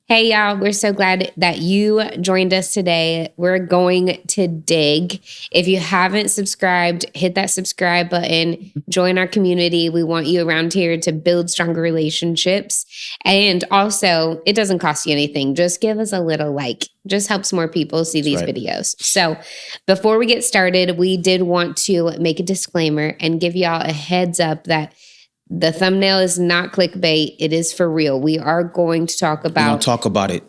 Hey, y'all. We're so glad that you joined us today. We're going to dig. If you haven't subscribed, hit that subscribe button. Join our community. We want you around here to build stronger relationships. And also, it doesn't cost you anything. Just give us a little like. Just helps more people see these videos. So before we get started, we did want to make a disclaimer and give y'all a heads up that the thumbnail is not clickbait. It is for real. We are going to talk about... We're going to talk about it.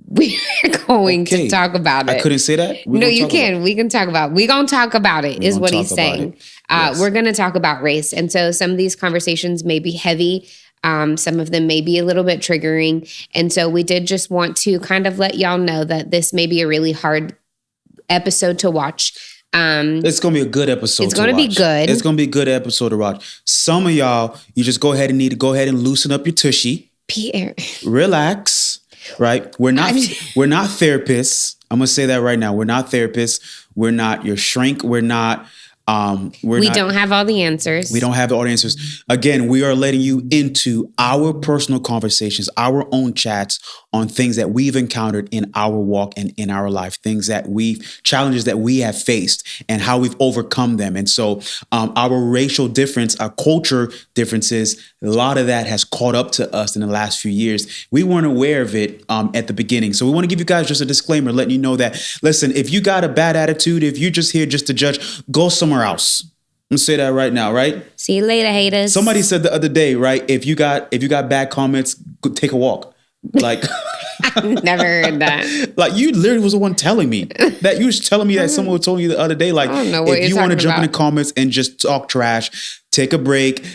We are going to talk about it. I couldn't say that? No, you can. We can talk about it. We're going to talk about it, is what he's saying. Yes. We're going to talk about race. And so some of these conversations may be heavy. Some of them may be a little bit triggering. And so we did just want to kind of let y'all know that this may be a really hard episode to watch. It's going to be a good episode. It's going to be good. It's going to be a good episode to watch. Some of y'all, you just need to go ahead and loosen up your tushy. Pierre. Relax, right? We're not therapists. I'm going to say that right now. We're not therapists. We're not your shrink. We don't have all the answers. We don't have all the answers. Again, we are letting you into our personal conversations, our own chats on things that we've encountered in our walk and in our life, challenges that we have faced and how we've overcome them. And so our racial difference, our culture differences, a lot of that has caught up to us in the last few years. We weren't aware of it at the beginning. So we want to give you guys just a disclaimer, letting you know that, listen, if you got a bad attitude, if you're just here just to judge, go somewhere else. I'm gonna say that right now, right? See you later, haters. Somebody said the other day, right? If you got bad comments, go take a walk. Like, I've never heard that. Like, you literally was the one telling me that. You was telling me that someone told you the other day. Like, if you want to jump in the comments and just talk trash, take a break, take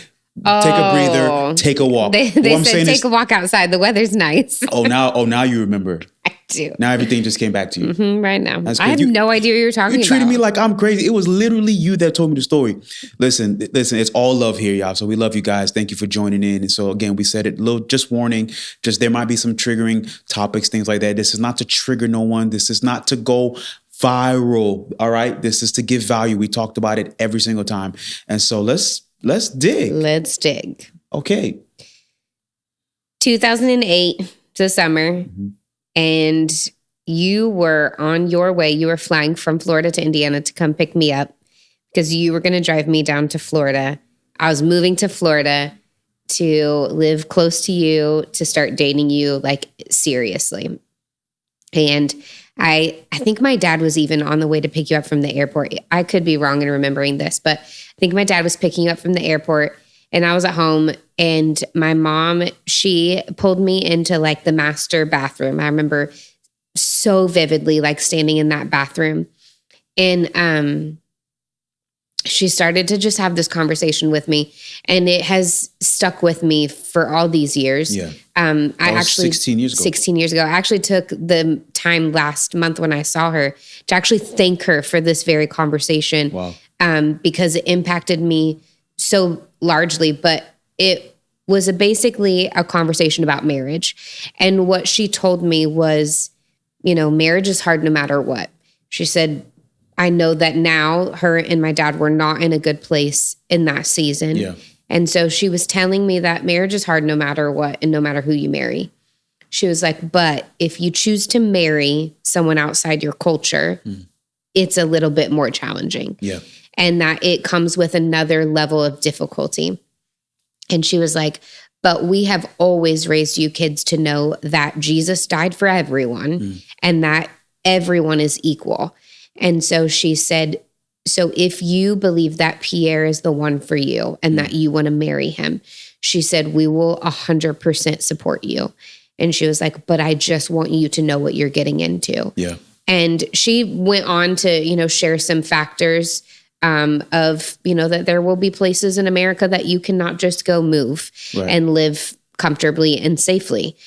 a breather, take a walk. They said take a walk outside. The weather's nice. Now you remember. I do. Now everything just came back to you. Right now. I have no idea what you're talking about. You treated me like I'm crazy. It was literally you that told me the story. Listen, it's all love here, y'all. So we love you guys. Thank you for joining in. And so again, we said it, just warning, there might be some triggering topics, things like that. This is not to trigger no one. This is not to go viral. All right. This is to give value. We talked about it every single time. And so let's dig. Let's dig. Okay. 2008, the summer. Mm-hmm. And you were on your way. You were flying from Florida to Indiana to come pick me up because you were going to drive me down to Florida. I was moving to Florida to live close to you, to start dating you, like, seriously. And I think my dad was even on the way to pick you up from the airport. I could be wrong in remembering this, but I think my dad was picking you up from the airport and I was at home, and my mom, she pulled me into like the master bathroom. I remember so vividly, like, standing in that bathroom, and she started to just have this conversation with me, and it has stuck with me for all these years. Yeah. I actually 16 years ago. 16 years ago. I actually took the time last month when I saw her to actually thank her for this very conversation. Wow. Because it impacted me so largely, but it was basically a conversation about marriage. And what she told me was, marriage is hard no matter what. She said, I know that now her and my dad were not in a good place in that season. Yeah. And so she was telling me that marriage is hard no matter what and no matter who you marry. She was like, but if you choose to marry someone outside your culture, it's a little bit more challenging. Yeah. And that it comes with another level of difficulty. And she was like, but we have always raised you kids to know that Jesus died for everyone and that everyone is equal. And so she said, so if you believe that Pierre is the one for you and that you want to marry him, she said, we will 100% support you. And she was like, but I just want you to know what you're getting into. Yeah. And she went on to, share some factors of, that there will be places in America that you cannot just go move and live comfortably and safely.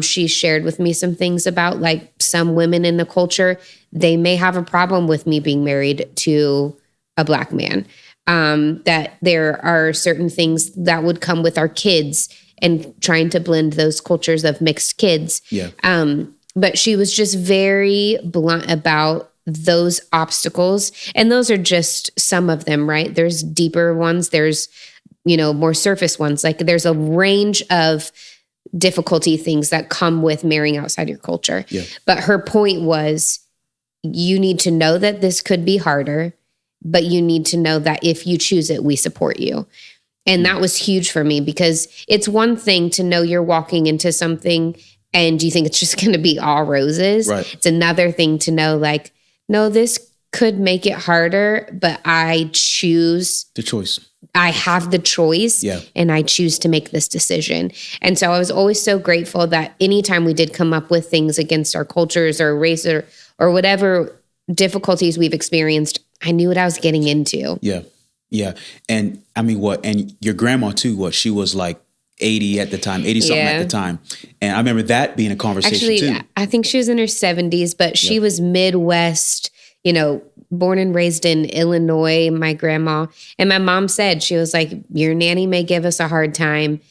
She shared with me some things about, like, some women in the culture, they may have a problem with me being married to a Black man. That there are certain things that would come with our kids and trying to blend those cultures of mixed kids. Yeah. But she was just very blunt about those obstacles. And those are just some of them, right? There's deeper ones. There's, more surface ones. Like, there's a range of difficulty things that come with marrying outside your culture. Yeah. But her point was, you need to know that this could be harder, but you need to know that if you choose it, we support you. And that was huge for me, because it's one thing to know you're walking into something and you think it's just going to be all roses. Right. It's another thing to know, like, no, this could make it harder, but I choose the choice. I have the choice, and I choose to make this decision. And so I was always so grateful that anytime we did come up with things against our cultures or race or whatever difficulties we've experienced, I knew what I was getting into. Yeah. Yeah. And I mean, and your grandma too, she was like 80 at the time, 80 something at the time. And I remember that being a conversation too. I think she was in her 70s, but she was Midwest, born and raised in Illinois, my grandma. And my mom said, she was like, your nanny may give us a hard time.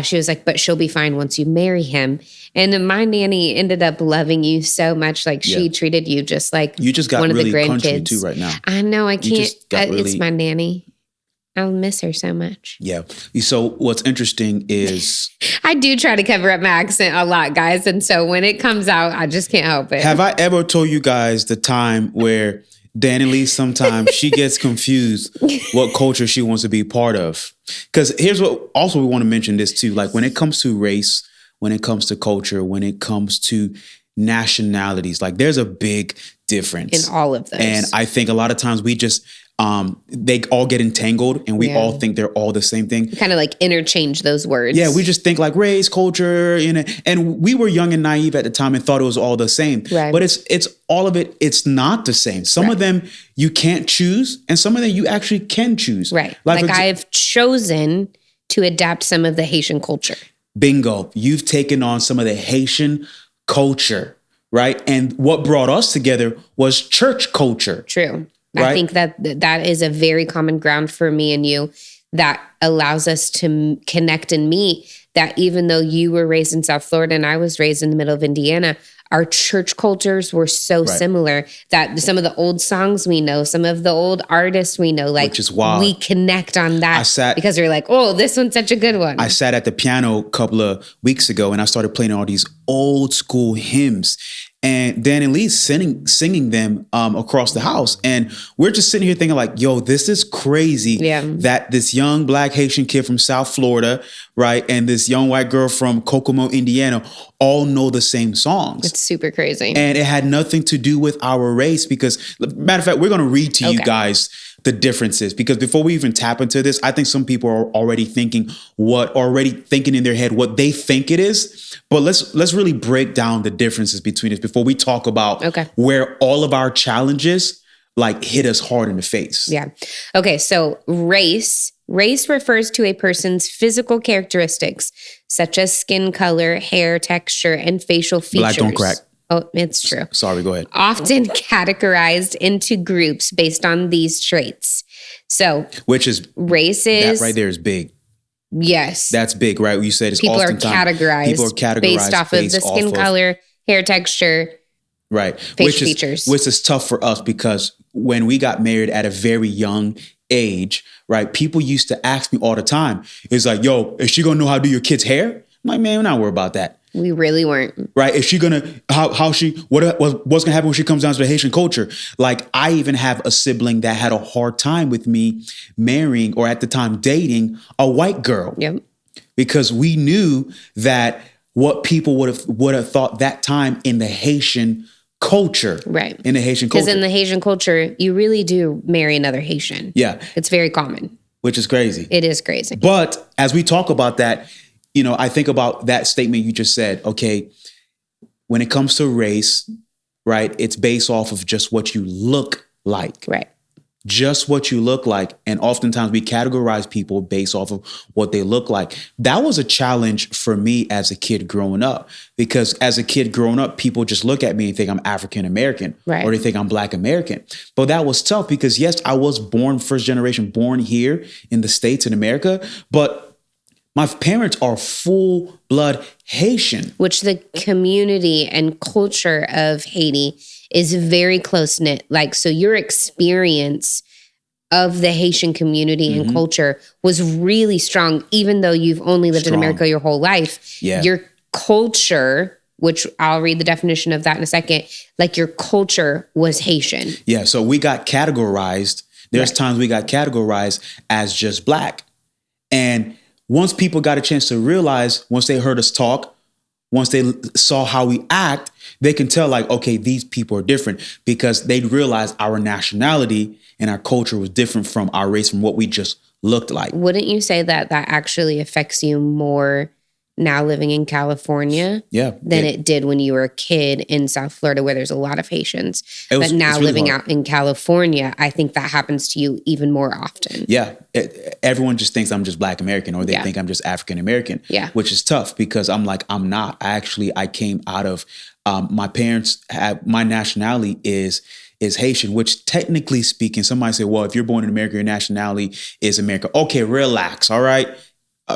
She was like, but she'll be fine once you marry him. And my nanny ended up loving you so much. Like she treated you just like you just got one really of the grandkids. Country too right now. I know. I can't. It's my nanny. I'll miss her so much. Yeah. So what's interesting is I do try to cover up my accent a lot, guys. And so when it comes out, I just can't help it. Have I ever told you guys the time where Danny Lee, sometimes she gets confused what culture she wants to be part of? Because here's what also we want to mention this too. Like when it comes to race, when it comes to culture, when it comes to nationalities, like there's a big difference in all of those. And I think a lot of times we just they all get entangled and we all think they're all the same thing. Kind of like interchange those words. Yeah, we just think like race, culture, and we were young and naive at the time and thought it was all the same. Right. But it's all of it. It's not the same. Some of them you can't choose, and some of them you actually can choose. Right. Like I've chosen to adapt some of the Haitian culture. Bingo. You've taken on some of the Haitian culture, right? And what brought us together was church culture. True. Right? I think that is a very common ground for me and you that allows us to connect and meet, that even though you were raised in South Florida and I was raised in the middle of Indiana, our church cultures were so similar that some of the old songs we know, some of the old artists we know, like, which is wild. We connect on that because we're like, oh, this one's such a good one. I sat at the piano a couple of weeks ago and I started playing all these old school hymns. And Danny Lee's singing them across the house. And we're just sitting here thinking like, yo, this is crazy that this young Black Haitian kid from South Florida, right, and this young white girl from Kokomo, Indiana, all know the same songs. It's super crazy. And it had nothing to do with our race because, matter of fact, we're going to read to you guys the differences, because before we even tap into this, I think some people are already thinking in their head what they think it is. But let's really break down the differences between us before we talk about where all of our challenges like hit us hard in the face. Yeah. Okay. So race refers to a person's physical characteristics such as skin color, hair texture, and facial features. Black don't crack. Oh, it's true. Sorry, go ahead. Often categorized into groups based on these traits. So, which is races. That right there is big. Yes. That's big, right? You said it's people are categorized based off of the skin color, hair texture, right? Facial features. Which is tough for us because when we got married at a very young age, right? People used to ask me all the time, it's like, yo, is she gonna know how to do your kid's hair? I'm like, man, we're not worried about that. We really weren't. Right. Is she going to, what's going to happen when she comes down to the Haitian culture? Like, I even have a sibling that had a hard time with me marrying, or at the time dating, a white girl. Yep. Because we knew that what people would have thought that time in the Haitian culture. Right. In the Haitian culture. Because in the Haitian culture, you really do marry another Haitian. Yeah. It's very common. Which is crazy. It is crazy. But as we talk about that, I think about that statement you just said. Okay, when it comes to race, right, it's based off of just what you look like. Right. Just what you look like. And oftentimes we categorize people based off of what they look like. That was a challenge for me as a kid growing up, because as a kid growing up, people just look at me and think I'm African-American, right, or they think I'm Black American. But that was tough because, yes, I was first generation, born here in the States in America, but my parents are full blood Haitian. Which the community and culture of Haiti is very close knit. Like, so your experience of the Haitian community and culture was really strong, even though you've only lived in America your whole life. Yeah. Your culture, which I'll read the definition of that in a second, like your culture was Haitian. Yeah. So we got categorized. There's times we got categorized as just Black. And once people got a chance to realize, once they heard us talk, once they saw how we act, they can tell like, okay, these people are different, because they realized our nationality and our culture was different from our race, from what we just looked like. Wouldn't you say that that actually affects you more now living in California than it did when you were a kid in South Florida, where there's a lot of Haitians? But now really living out in California, I think that happens to you even more often. Yeah. Everyone just thinks I'm just Black American, or they think I'm just African American, which is tough, because I'm like, I'm not. I came out of, my parents have, my nationality is Haitian, which technically speaking, somebody say, well, if you're born in America, your nationality is America. Okay, relax. All right.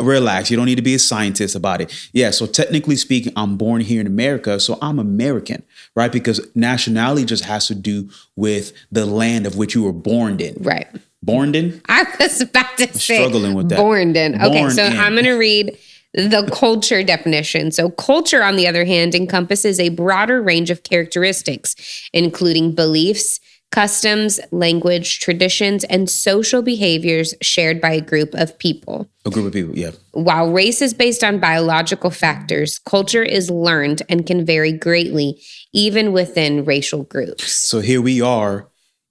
Relax. You don't need to be a scientist about it. Yeah. So technically speaking, I'm born here in America. So I'm American, right? Because nationality just has to do with the land of which you were born in. Right. Born in? I was about to say. Struggling with that. Born in. Okay. So I'm going to read the culture definition. So culture, on the other hand, encompasses a broader range of characteristics, including beliefs, customs, language, traditions, and social behaviors shared by a group of people. A group of people, yeah. While race is based on biological factors, culture is learned and can vary greatly, even within racial groups. So here we are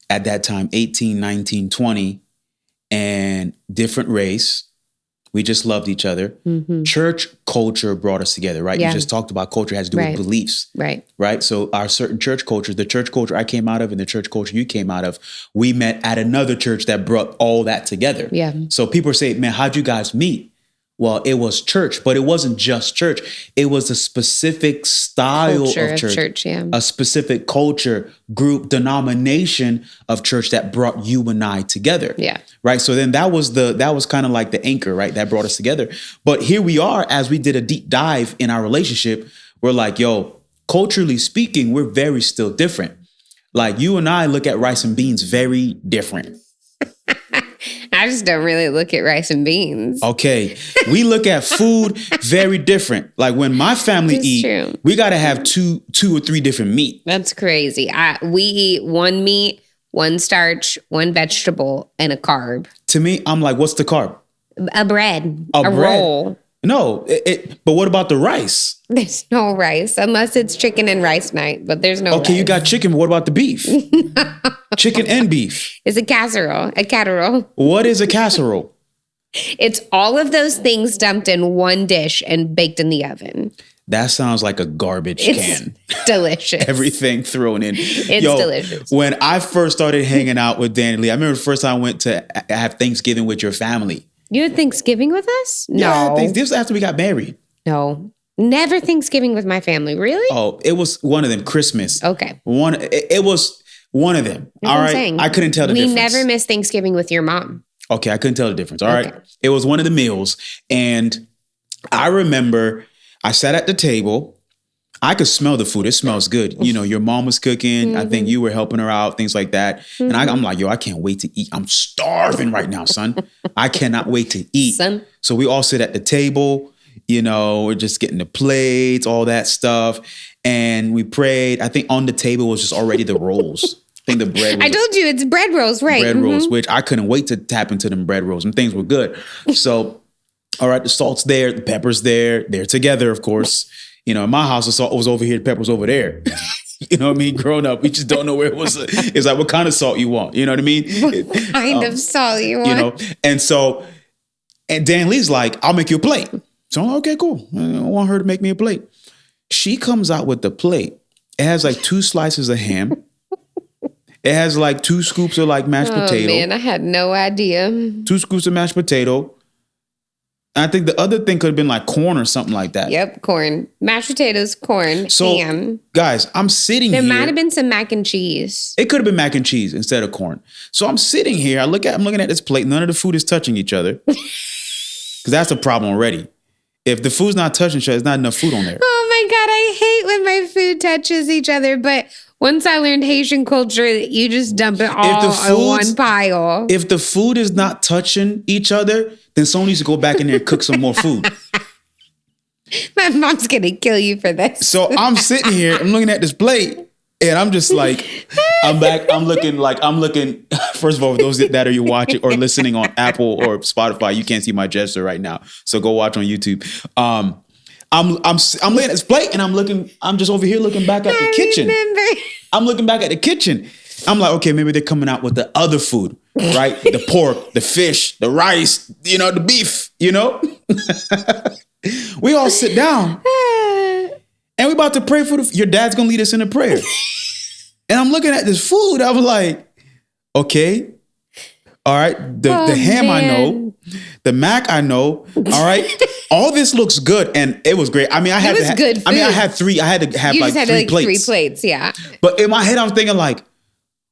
at that time, 18, 19, 20, and different race. We just loved each other. Church culture brought us together, right? You just talked about culture has to do with beliefs. Right. So our certain church cultures, the church culture I came out of and the church culture you came out of, we met at another church that brought all that together. Yeah. So people say, man, how'd you guys meet? Well, it was church, but it wasn't just church. It was a specific style of church, a specific culture, group, denomination of church that brought you and I together. Yeah. Right. So then that was kind of like the anchor, right? That brought us together. But here we are, as we did a deep dive in our relationship, we're like, yo, culturally speaking, we're very still different. Like you and I look at rice and beans very different. I just don't really look at rice and beans. Okay. We look at food very different. Like when my family eat, we got to have two or three different meat. That's crazy. We eat one meat, one starch, one vegetable, and a carb. To me, I'm like, what's the carb? A bread. A roll. No, but what about the rice? There's no rice, unless it's chicken and rice night, but there's no rice. Okay, you got chicken, but what about the beef? Chicken and beef. It's a casserole. A casserole. What is a casserole? It's all of those things dumped in one dish and baked in the oven. That sounds like a garbage can. Delicious. Everything thrown in. It's delicious. When I first started hanging out with Danny Lee, I remember the first time I went to have Thanksgiving with your family. You had Thanksgiving with us? No. Yeah, this was after we got married. No. Never Thanksgiving with my family. Really? Oh, it was one of them. Christmas. Okay. It was one of them. That's all right. Saying. I couldn't tell the difference. We never missed Thanksgiving with your mom. Okay. I couldn't tell the difference. All right. It was one of the meals. And I remember I sat at the table. I could smell the food. It smells good. You know, your mom was cooking. I think you were helping her out, things like that. And I'm like, yo, I can't wait to eat. I'm starving right now, son. I cannot wait to eat. Son. So we all sit at the table. You know, we're just getting the plates, all that stuff. And we prayed. I think on the table was just already the rolls. I think the bread rolls. I told you it's bread rolls, right? Bread rolls, which I couldn't wait to tap into them bread rolls. And things were good. So, all right, the salt's there. The pepper's there. They're together, of course. You know, in my house, the salt was over here. The pepper was over there. You know what I mean? Growing up, we just don't know where it was. It's like, what kind of salt you want? You know what I mean? What kind of salt you want? You know, and Dan Lee's like, I'll make you a plate. So I'm like, okay, cool. I want her to make me a plate. She comes out with the plate. It has like 2 slices of ham. It has like 2 scoops of like mashed potato. Oh man, I had no idea. 2 scoops of mashed potato. I think the other thing could have been like corn or something like that. Yep, corn. Mashed potatoes, corn, ham. Guys, I'm sitting here. There might have been some mac and cheese. It could have been mac and cheese instead of corn. So I'm sitting here. I'm looking at this plate. None of the food is touching each other. Because that's a problem already. If the food's not touching each other, there's not enough food on there. Oh my God, I hate when my food touches each other. But Once I learned Haitian culture, you just dump it all in one pile. If the food is not touching each other, then someone needs to go back in there and cook some more food. My mom's going to kill you for this. So I'm sitting here, I'm looking at this plate, and I'm just like, I'm looking, first of all, for those that are watching or listening on Apple or Spotify, you can't see my gesture right now. So go watch on YouTube. I'm looking at this plate and I'm just over here looking back at the kitchen. I'm looking back at the kitchen. I'm like, okay, maybe they're coming out with the other food, right? The pork, the fish, the rice, the beef, We all sit down and we about to pray for your dad's going to lead us in a prayer. And I'm looking at this food. I was like, okay, all right. The ham, man. I know. The mac, I know. All right. All this looks good. And it was great. I mean, I had good food. I mean, I had three. I had to have three plates. 3 plates, yeah. But in my head, I'm thinking like,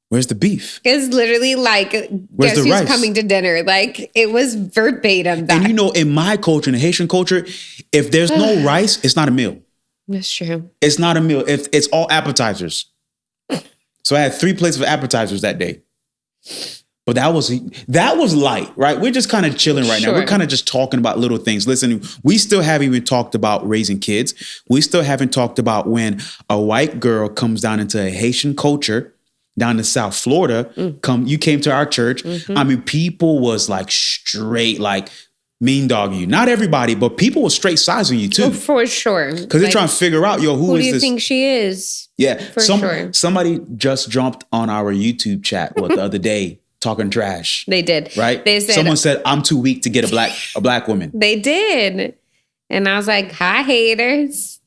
where's the beef? It's literally like, guess who's coming to dinner? Like, it was verbatim that. And in my culture, in the Haitian culture, if there's no rice, it's not a meal. That's true. It's not a meal. It's all appetizers. So I had 3 plates of appetizers that day. But that was light, right? We're just kind of chilling right now. We're kind of just talking about little things. Listen, we still haven't even talked about raising kids. We still haven't talked about when a white girl comes down into a Haitian culture down to South Florida. You came to our church. Mm-hmm. I mean, people was like straight, like mean dog you. Not everybody, but people were straight sizing you too. Oh, for sure. Because they're trying to figure out, who is this? Who do you think she is? Yeah. For sure. Somebody just jumped on our YouTube chat the other day talking trash. They did. Right? They said, someone said, I'm too weak to get a black woman. They did. And I was like, hi, haters.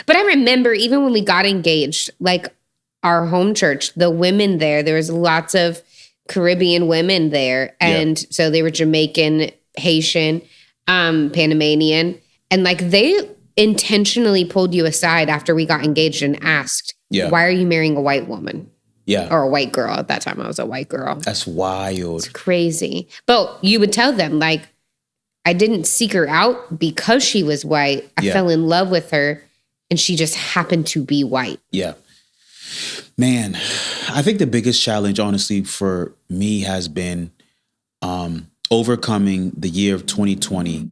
But I remember even when we got engaged, like our home church, the women there was lots of Caribbean women there. And so they were Jamaican, Haitian, Panamanian. And like they intentionally pulled you aside after we got engaged and asked, why are you marrying a white woman? Yeah. Or a white girl. At that time, I was a white girl. That's wild. It's crazy. But you would tell them, like, I didn't seek her out because she was white. I fell in love with her and she just happened to be white. Yeah. Man, I think the biggest challenge, honestly, for me has been overcoming the year of 2020.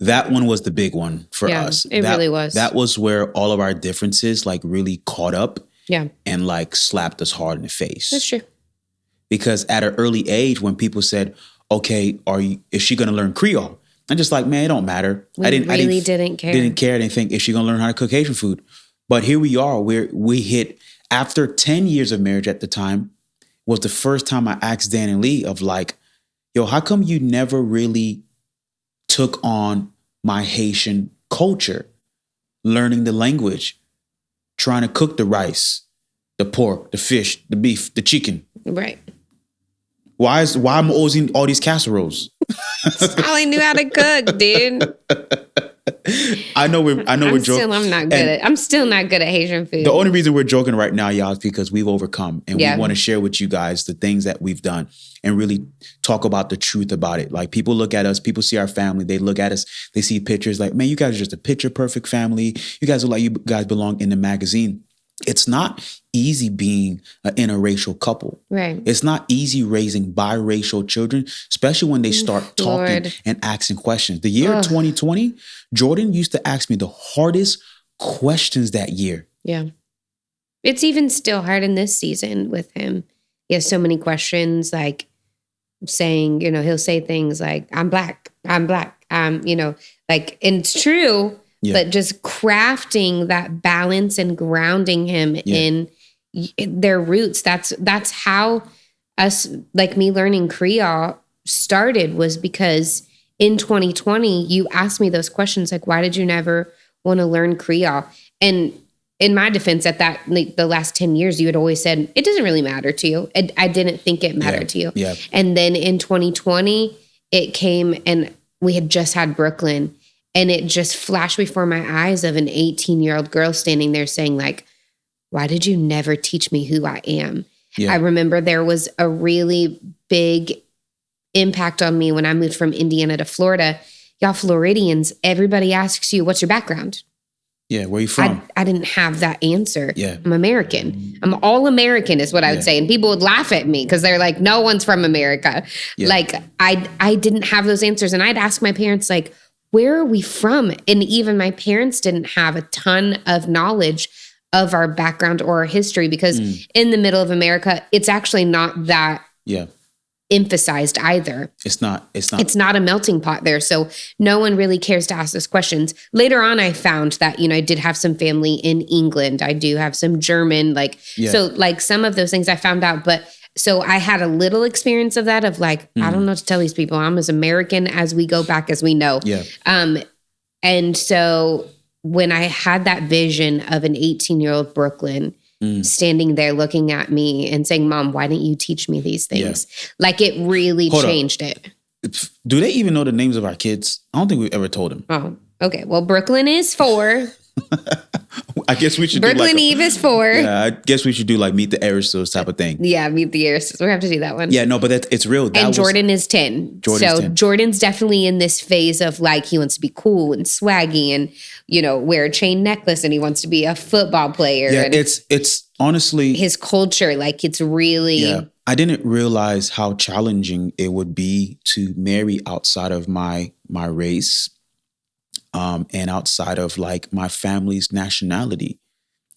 That one was the big one for us. It really was. That was where all of our differences like really caught up. Yeah. And like slapped us hard in the face. That's true. Because at an early age, when people said, okay, is she going to learn Creole? I'm just like, man, it don't matter. I didn't care. Didn't care. I didn't think, is she going to learn how to cook Haitian food? But here we are. We hit, after 10 years of marriage at the time, was the first time I asked Dan and Lee of like, yo, how come you never really took on my Haitian culture? Learning the language, trying to cook the rice, the pork, the fish, the beef, the chicken. Right. Why am I always eating all these casseroles? That's all I knew how to cook, dude. I know we're joking. I'm still not good at Haitian food. The only reason we're joking right now, y'all, is because we've overcome and we want to share with you guys the things that we've done and really talk about the truth about it. Like people look at us, people see our family, they look at us, they see pictures like, man, you guys are just a picture perfect family. You guys look like you guys belong in the magazine. It's not easy being an interracial couple. Right. It's not easy raising biracial children, especially when they start talking and asking questions. The year 2020, Jordan used to ask me the hardest questions that year. Yeah. It's even still hard in this season with him. He has so many questions, like saying, he'll say things like, I'm black, like, and it's true. Yeah. But just crafting that balance and grounding him in their roots. That's how us, like me learning Creole started, was because in 2020, you asked me those questions like, why did you never want to learn Creole? And in my defense, at that, like the last 10 years, you had always said, it doesn't really matter to you. I didn't think it mattered to you. Yeah. And then in 2020, it came and we had just had Brooklyn. And it just flashed before my eyes of an 18-year-old girl standing there saying like, why did you never teach me who I am? Yeah. I remember there was a really big impact on me when I moved from Indiana to Florida. Y'all Floridians, everybody asks you, what's your background? Yeah, where you from? I didn't have that answer. Yeah. I'm American. I'm all American is what I would say. And people would laugh at me because they're like, no one's from America. Yeah. Like I didn't have those answers. And I'd ask my parents, like, where are we from? And even my parents didn't have a ton of knowledge of our background or our history because in the middle of America, it's actually not that emphasized either. It's not a melting pot there. So no one really cares to ask those questions. Later on, I found that, I did have some family in England. I do have some German, so like some of those things I found out, but so I had a little experience of that of like, I don't know what to tell these people. I'm as American as we go back as we know. Yeah. And so when I had that vision of an 18-year-old Brooklyn standing there looking at me and saying, Mom, why didn't you teach me these things? Yeah. Like it really changed it. Do they even know the names of our kids? I don't think we've ever told them. Oh, okay. Well, Brooklyn is 4. I guess we should Brooklyn Eve is 4. Yeah, I guess we should do like Meet the Aristos type of thing. Yeah, Meet the Aristos. We have to do that one. Yeah, no, but it's real. And Jordan is 10. Jordan's 10. Jordan's definitely in this phase of like he wants to be cool and swaggy and wear a chain necklace and he wants to be a football player. Yeah, and it's honestly his culture. Like it's really. Yeah, I didn't realize how challenging it would be to marry outside of my race. And outside of like my family's nationality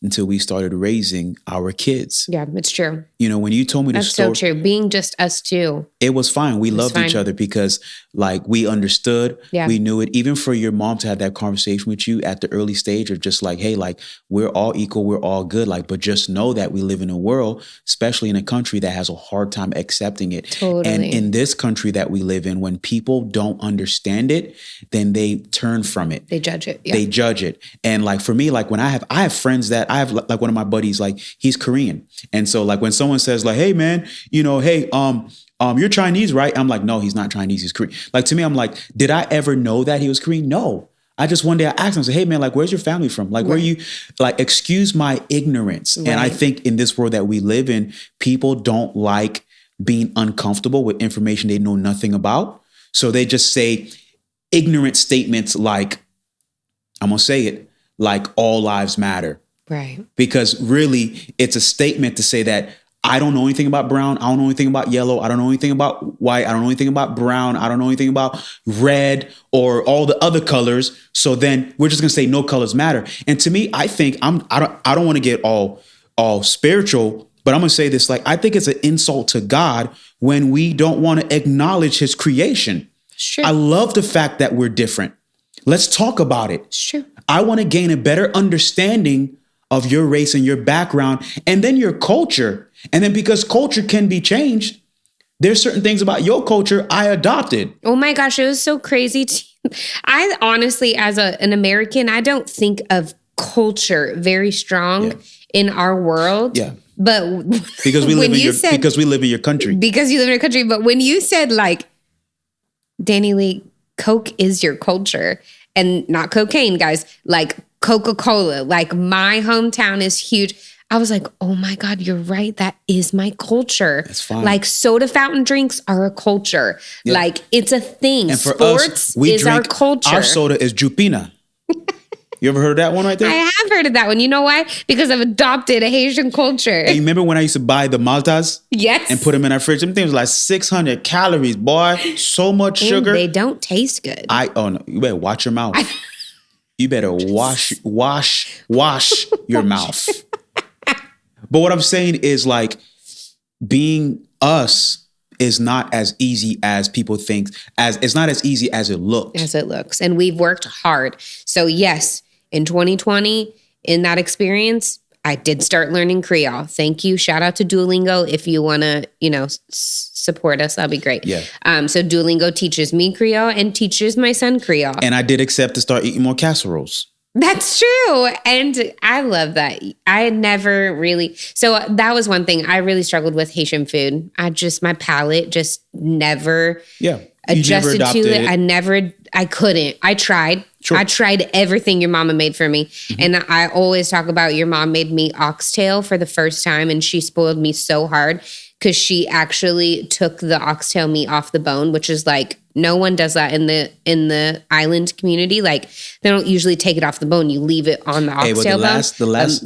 until we started raising our kids. Yeah, it's true. When you told me the story. That's so true. Being just us two. It was fine. We loved each other because like we understood. Yeah. We knew it. Even for your mom to have that conversation with you at the early stage of just like, hey, like we're all equal. We're all good. Like, but just know that we live in a world, especially in a country that has a hard time accepting it. Totally. And in this country that we live in, when people don't understand it, then they turn from it. They judge it. Yeah. They judge it. And like for me, like when I have friends that I have like one of my buddies, like he's Korean. And so like when someone says like, hey man, hey, you're Chinese, right? I'm like, no, he's not Chinese. He's Korean. Like to me, I'm like, did I ever know that he was Korean? No. I just one day I asked him, I said, hey man, like, where's your family from? Like, where you like, excuse my ignorance. Right. And I think in this world that we live in, people don't like being uncomfortable with information they know nothing about. So they just say ignorant statements like, I'm going to say it, like all lives matter. Right. Because really it's a statement to say that I don't know anything about brown. I don't know anything about yellow. I don't know anything about white. I don't know anything about brown. I don't know anything about red or all the other colors. So then we're just going to say no colors matter. And to me, I think I don't want to get all spiritual, but I'm going to say this, like, I think it's an insult to God when we don't want to acknowledge his creation. Sure. I love the fact that we're different. Let's talk about it. Sure. I want to gain a better understanding of your race and your background and then your culture. And then because culture can be changed, there's certain things about your culture I adopted. Oh my gosh, it was so crazy. I honestly, as an American, I don't think of culture very strong in our world. Yeah. But because we live in because we live in your country. Because you live in your country. But when you said like, Danny Lee, Coke is your culture and not cocaine, guys, like Coca-Cola, like my hometown is huge. I was like, oh my God, you're right. That is my culture. That's fine. Like soda fountain drinks are a culture. Yeah. Like it's a thing. And for sports us, is our culture. Our soda is Jupina. You ever heard of that one right there? I have heard of that one. You know why? Because I've adopted a Haitian culture. Hey, you remember when I used to buy the Maltas? Yes. And put them in our fridge? Them things was like 600 calories, boy. So much sugar. They don't taste good. No, you better watch your mouth. You better wash your mouth. But what I'm saying is like being us is not as easy as people think. It's not as easy as it looks. As it looks. And we've worked hard. So yes, in 2020, in that experience, I did start learning Creole. Thank you. Shout out to Duolingo. If you want to, support us, that'd be great. Yeah. So Duolingo teaches me Creole and teaches my son Creole. And I did accept to start eating more casseroles. That's true. And I love that. I had never really, so that was one thing I really struggled with Haitian food. My palate just never adjusted to it. I couldn't. I tried. Sure. I tried everything your mama made for me. Mm-hmm. And I always talk about your mom made me oxtail for the first time and she spoiled me so hard because she actually took the oxtail meat off the bone, which is like no one does that in the island community. Like they don't usually take it off the bone. You leave it on the oxtail bone.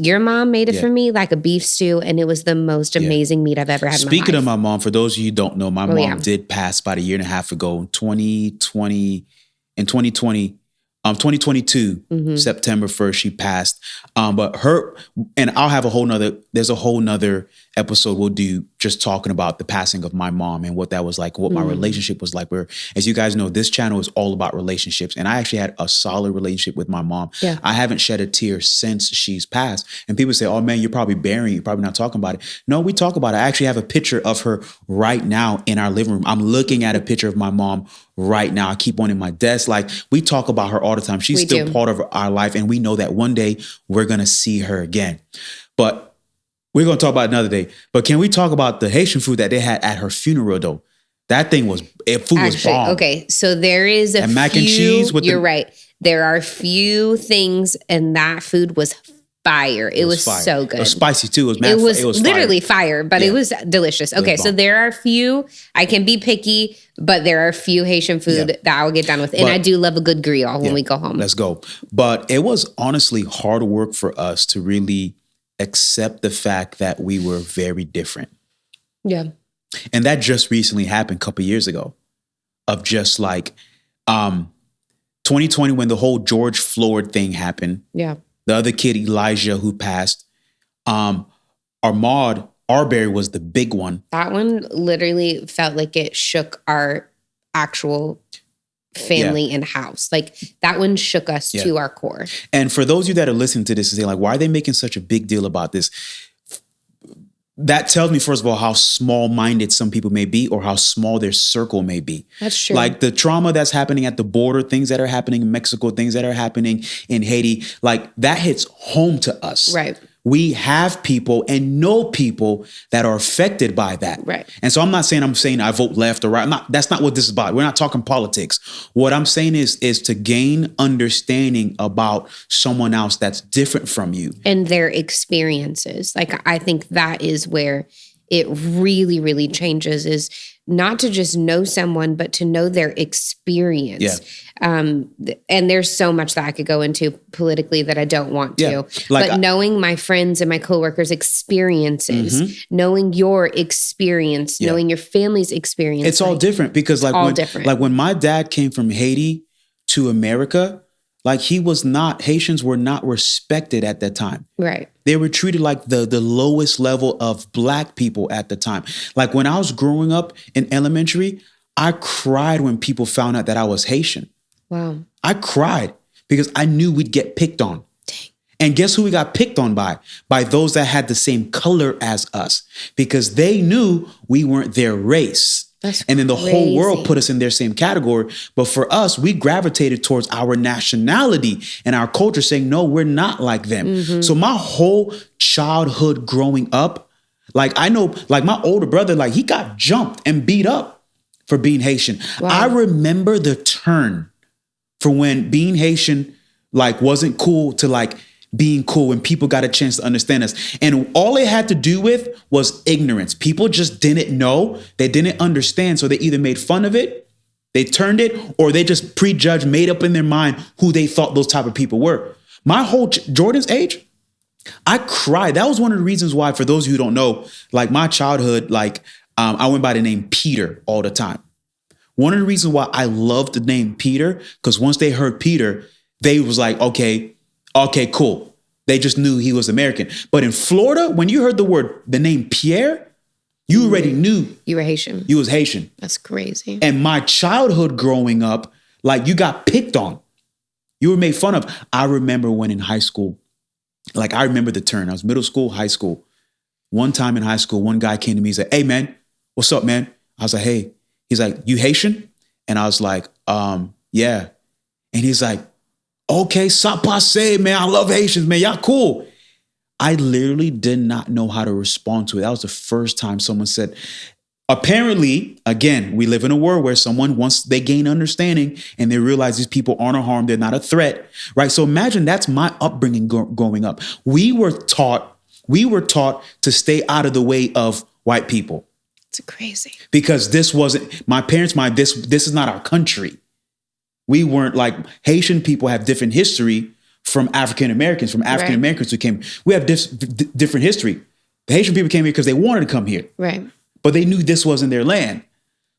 Your mom made it for me like a beef stew, and it was the most amazing meat I've ever had. Speaking of my mom, for those of you who don't know, my mom did pass about a year and a half ago in 2022, September 1st, she passed. But her, and I'll have there's a whole nother episode we'll do just talking about the passing of my mom and what that was like, what my relationship was like. Where, as you guys know, this channel is all about relationships. And I actually had a solid relationship with my mom. Yeah. I haven't shed a tear since she's passed. And people say, oh man, you're probably not talking about it. No, we talk about it. I actually have a picture of her right now in our living room. I'm looking at a picture of my mom right now. I keep one in my desk. Like, we talk about her all the time. She's still part of our life. And we know that one day we're going to see her again. But we're going to talk about it another day. But can we talk about the Haitian food that they had at her funeral, though? That thing was, was bomb. Okay, so there is a mac and cheese. You're right. There are few things, and that food was fire. It was fire. So good. It was spicy, too. It was literally fire, but it was delicious. Okay, so there are few. I can be picky, but there are few Haitian food that I will get down with. And I do love a good griot when we go home. Let's go. But it was honestly hard work for us to really accept the fact that we were very different. Yeah. And that just recently happened a couple of years ago, of just like 2020 when the whole George Floyd thing happened. Yeah. The other kid, Elijah, who passed. Ahmaud Arbery was the big one. That one literally felt like it shook our actual family and house. Like, that one shook us to our core. And for those of you that are listening to this and saying, like, why are they making such a big deal about this? That tells me, first of all, how small-minded some people may be, or how small their circle may be. That's true. Like the trauma that's happening at the border, things that are happening in Mexico, things that are happening in Haiti, like that hits home to us. Right. We have people and know people that are affected by that. Right. And so I'm saying I vote left or right. That's not what this is about. We're not talking politics. What I'm saying is to gain understanding about someone else that's different from you. And their experiences. Like, I think that is where it really, really changes, is not to just know someone, but to know their experience. Yeah. And there's so much that I could go into politically that I don't want to. Yeah. But knowing my friends and my coworkers' experiences, knowing your experience, knowing your family's experience. It's all different, because when my dad came from Haiti to America, like Haitians were not respected at that time. Right. They were treated like the lowest level of Black people at the time. Like when I was growing up in elementary, I cried when people found out that I was Haitian. Wow. I cried because I knew we'd get picked on. Dang. And guess who we got picked on by? By those that had the same color as us, because they knew we weren't their race. And then the whole world put us in their same category. But for us, we gravitated towards our nationality and our culture, saying, no, we're not like them. So my whole childhood growing up, like I know, like my older brother, like he got jumped and beat up for being Haitian. Wow. I remember the turn for when being Haitian, like, wasn't cool to like being cool, when people got a chance to understand us. And all it had to do with was ignorance. People just didn't know. They didn't understand. So they either made fun of it, they turned it, or they just prejudged, made up in their mind who they thought those type of people were. My whole Jordan's age, I cried. That was one of the reasons why, for those of you who don't know, like my childhood, like I went by the name Peter all the time. One of the reasons why I loved the name Peter, because once they heard Peter, they was like, okay, cool. They just knew he was American. But in Florida, when you heard the name Pierre, you already knew you were Haitian. You was Haitian. That's crazy. And my childhood growing up, like, you got picked on. You were made fun of. I remember when in high school, like, I remember the turn. I was middle school, high school. One time in high school, one guy came to me and said, hey, man, what's up, man? I was like, hey. He's like, you Haitian? And I was like, yeah. And he's like, okay, ça passe, man. I love Haitians, man. Y'all cool. I literally did not know how to respond to it. That was the first time someone said, apparently, again, we live in a world where someone, once they gain understanding and they realize these people aren't a harm, they're not a threat, right? So imagine that's my upbringing growing up. We were taught to stay out of the way of white people. It's crazy. Because this wasn't my parents' mind. This is not our country. We weren't like Haitian people have different history from African Americans, who came. We have different history. The Haitian people came here because they wanted to come here. Right. But they knew this wasn't their land.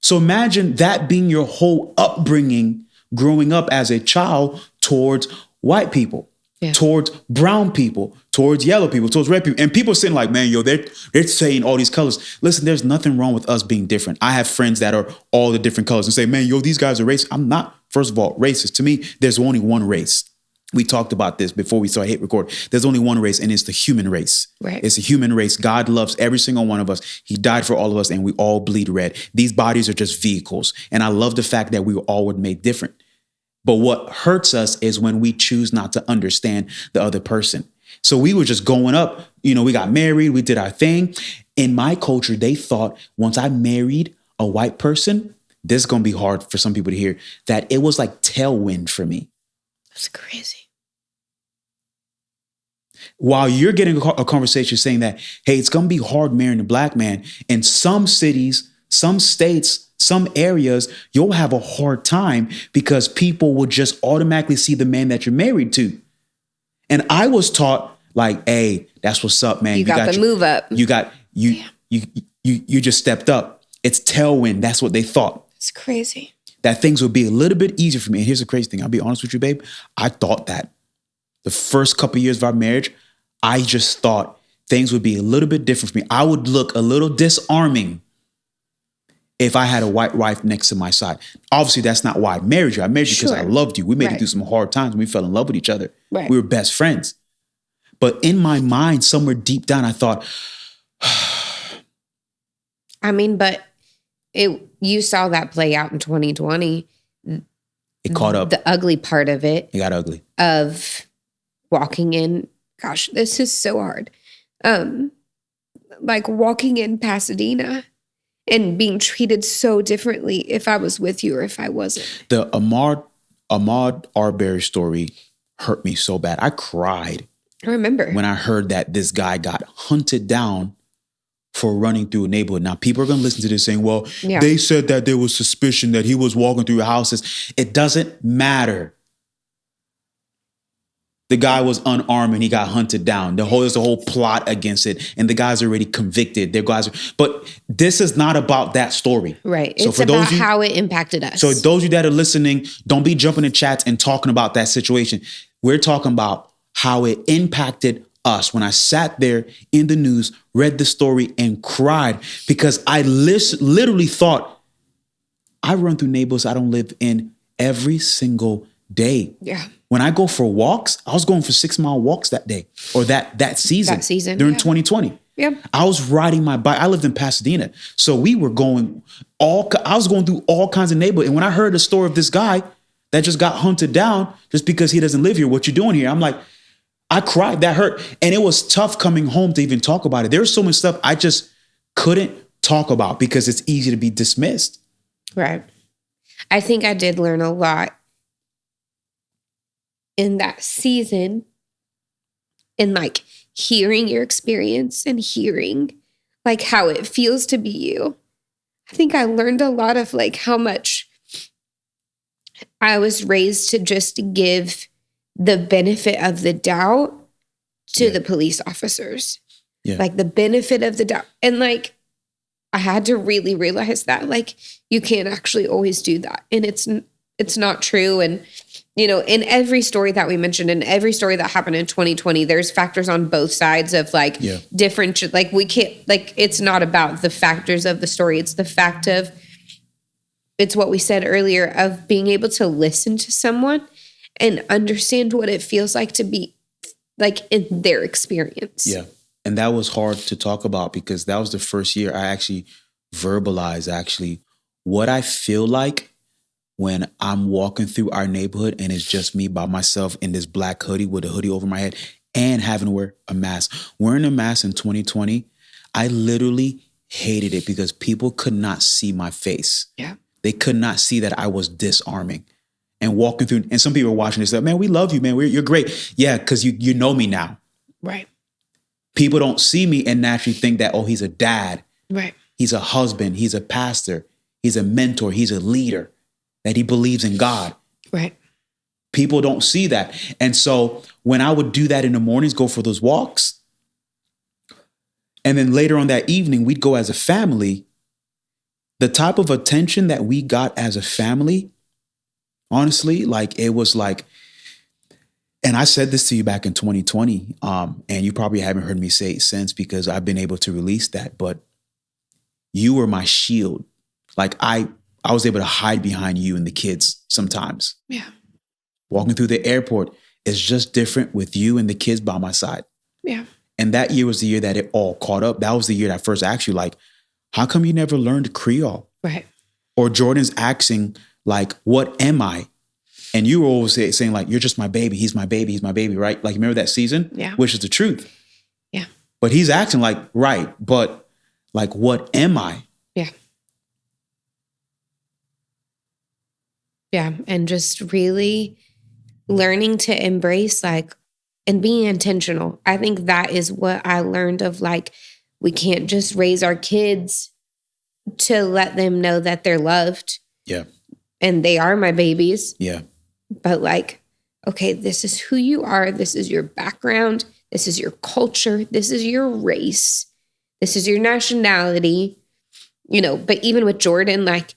So imagine that being your whole upbringing growing up as a child towards white people, towards brown people, towards yellow people, towards red people. And people saying like, man, yo, they're saying all these colors. Listen, there's nothing wrong with us being different. I have friends that are all the different colors and say, man, yo, these guys are racist. I'm not, first of all, racist. To me, there's only one race. We talked about this before we started hit record. There's only one race, and it's the human race. Right. It's a human race. God loves every single one of us. He died for all of us, and we all bleed red. These bodies are just vehicles. And I love the fact that we all were made different. But what hurts us is when we choose not to understand the other person. So we were just going up, we got married, we did our thing. In my culture, they thought once I married a white person, this is going to be hard for some people to hear, that it was like tailwind for me. That's crazy. While you're getting a conversation saying that, hey, it's going to be hard marrying a black man, in some cities, some states, some areas, you'll have a hard time because people will just automatically see the man that you're married to. And I was taught like, hey, that's what's up, man. You got the move up. You just stepped up. It's tailwind. That's what they thought. It's crazy. That things would be a little bit easier for me. And here's the crazy thing. I'll be honest with you, babe. I thought that the first couple of years of our marriage, I just thought things would be a little bit different for me. I would look a little disarming if I had a white wife next to my side. Obviously, that's not why I married you. I married you because I loved you. We made it through some hard times. We fell in love with each other. Right. We were best friends. But in my mind, somewhere deep down, I thought, but you saw that play out in 2020. It caught up. The ugly part of it. It got ugly. Of walking in, gosh, this is so hard. Like walking in Pasadena and being treated so differently if I was with you or if I wasn't. The Ahmaud Arbery story hurt me so bad. I cried. I remember. When I heard that this guy got hunted down for running through a neighborhood. Now, people are going to listen to this saying, well, they said that there was suspicion that he was walking through houses. It doesn't matter. The guy was unarmed and he got hunted down. There's a whole plot against it. And the guy's already convicted. But this is not about that story. Right. So it's about how it impacted us. So those of you that are listening, don't be jumping in chats and talking about that situation. We're talking about how it impacted us. When I sat there in the news, read the story and cried because I literally thought, I run through neighborhoods I don't live in every single day. Yeah. When I go for walks, I was going for 6-mile walks that day or that season. During 2020. Yeah. I was riding my bike. I lived in Pasadena. So I was going through all kinds of neighborhoods. And when I heard the story of this guy that just got hunted down just because he doesn't live here, what you doing here? I'm like, I cried. That hurt. And it was tough coming home to even talk about it. There's so much stuff I just couldn't talk about because it's easy to be dismissed. Right. I think I did learn a lot in that season, and like hearing your experience and hearing like how it feels to be you. I think I learned a lot of like how much I was raised to just give the benefit of the doubt to the police officers. Yeah. Like the benefit of the doubt. And like, I had to really realize that like, you can't actually always do that. And it's not true. And, in every story that we mentioned, in every story that happened in 2020, there's factors on both sides of like different, like we can't, like, it's not about the factors of the story. It's the fact of, it's what we said earlier of being able to listen to someone and understand what it feels like to be like in their experience. Yeah. And that was hard to talk about because that was the first year I actually verbalized what I feel like when I'm walking through our neighborhood and it's just me by myself in this black hoodie with a hoodie over my head and having to wear a mask. Wearing a mask in 2020, I literally hated it because people could not see my face. Yeah. They could not see that I was disarming. And walking through, and some people are watching this, like, man, we love you, man. You're great. Yeah, because you know me now. Right. People don't see me and naturally think that, oh, he's a dad. Right. He's a husband. He's a pastor. He's a mentor. He's a leader, that he believes in God. Right. People don't see that. And so when I would do that in the mornings, go for those walks, and then later on that evening, we'd go as a family, the type of attention that we got as a family, honestly, like it was like, and I said this to you back in 2020, and you probably haven't heard me say it since because I've been able to release that, but you were my shield. Like I was able to hide behind you and the kids sometimes. Yeah. Walking through the airport is just different with you and the kids by my side. Yeah. And that year was the year that it all caught up. That was the year that I first asked you, like, how come you never learned Creole? Right. Or Jordan's asking, like, what am I? And you were always saying, like, you're just my baby. He's my baby. He's my baby, right? Like, remember that season? Yeah. Which is the truth. Yeah. But he's acting like, right, but like, what am I? Yeah. Yeah. And just really learning to embrace, like, and being intentional. I think that is what I learned of, like, we can't just raise our kids to let them know that they're loved. Yeah. And they are my babies. Yeah. But like, okay, this is who you are. This is your background. This is your culture. This is your race. This is your nationality. You know, but even with Jordan, like,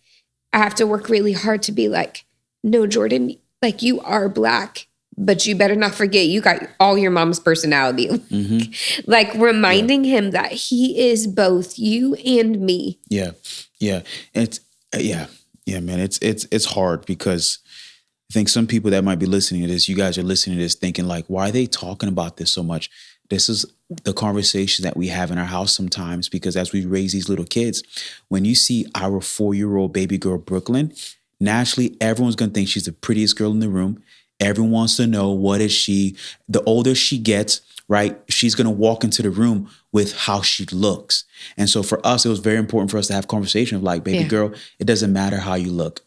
I have to work really hard to be like, no, Jordan, like, you are Black, but you better not forget you got all your mom's personality. Mm-hmm. Like reminding him that he is both you and me. Yeah. Yeah. It's yeah, man. It's hard because I think some people that might be listening to this, you guys are listening to this thinking like, why are they talking about this so much? This is the conversation that we have in our house sometimes, because as we raise these little kids, when you see our 4-year-old baby girl, Brooklyn, naturally, everyone's going to think she's the prettiest girl in the room. Everyone wants to know, what is she? The older she gets, right, she's going to walk into the room with how she looks. And so for us, it was very important for us to have a conversation of like, baby girl, it doesn't matter how you look,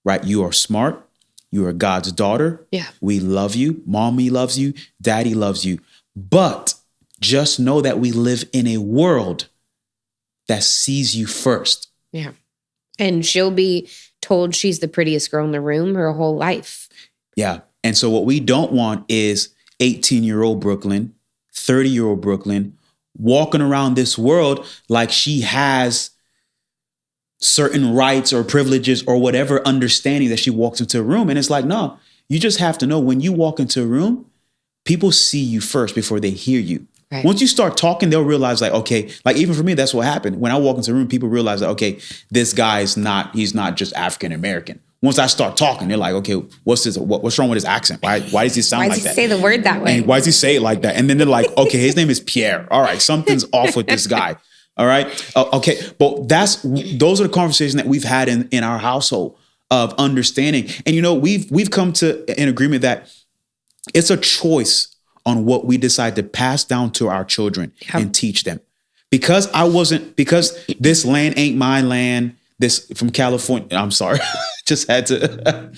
right? You are smart. You are God's daughter. Yeah. We love you. Mommy loves you. Daddy loves you. But just know that we live in a world that sees you first. Yeah. And she'll be told she's the prettiest girl in the room her whole life. Yeah. And so what we don't want is 18-year-old Brooklyn, 30-year-old Brooklyn walking around this world like she has certain rights or privileges or whatever understanding that she walks into a room. And it's like, no, you just have to know when you walk into a room, people see you first before they hear you. Right. Once you start talking, they'll realize like, okay, like even for me, that's what happened. When I walk into a room, people realize that, okay, this guy is he's not just African-American. Once I start talking, they're like, okay, what's wrong with his accent? Why does he sound like that? Why does he say the word that way? And why does he say it like that? And then they're like, okay, his name is Pierre. All right, something's off with this guy. All right. Okay. But those are the conversations that we've had in our household of understanding. And, you know, we've come to an agreement that it's a choice on what we decide to pass down to our children and teach them. Because this land ain't my land. This from California. I'm sorry. Just had to.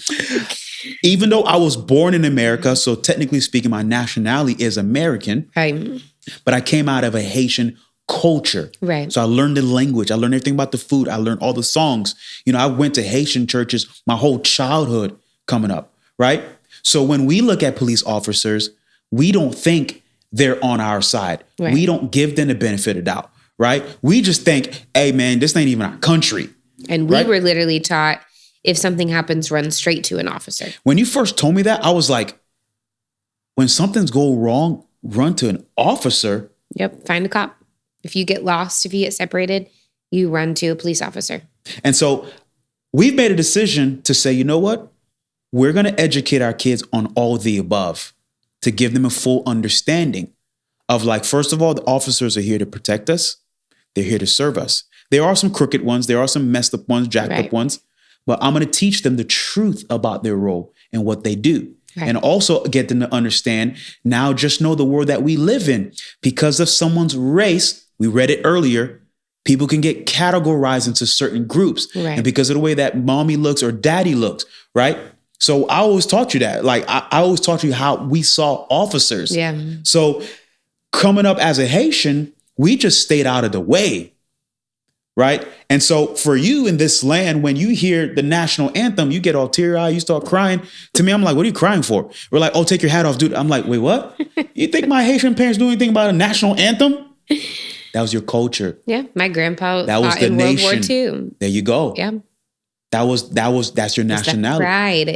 Even though I was born in America, so technically speaking, my nationality is American. Right. But I came out of a Haitian culture. Right. So I learned the language. I learned everything about the food. I learned all the songs. You know, I went to Haitian churches my whole childhood coming up. Right. So when we look at police officers, we don't think they're on our side. Right. We don't give them the benefit of doubt. Right. We just think, hey, man, this ain't even our country. And we were literally taught, if something happens, run straight to an officer. When you first told me that, I was like, when something's go wrong, run to an officer. Yep. Find a cop. If you get lost, if you get separated, you run to a police officer. And so we've made a decision to say, you know what? We're going to educate our kids on all the above to give them a full understanding of, like, first of all, the officers are here to protect us. They're here to serve us. There are some crooked ones. There are some messed up ones, jacked up ones. But I'm going to teach them the truth about their role and what they do. Right. And also get them to understand, now just know the world that we live in. Because of someone's race, we read it earlier, people can get categorized into certain groups. Right. And because of the way that mommy looks or daddy looks, right? So I always taught you that. Like, I always taught you how we saw officers. Yeah. So coming up as a Haitian, we just stayed out of the way. Right. And so for you in this land, when you hear the national anthem, you get all teary-eyed, you start crying. To me, I'm like, what are you crying for? We're like, oh, take your hat off, dude. I'm like, wait, what? You think my Haitian parents knew anything about a national anthem? That was your culture. Yeah. My grandpa fought in World War II. There you go. Yeah. That's your nationality. Pride.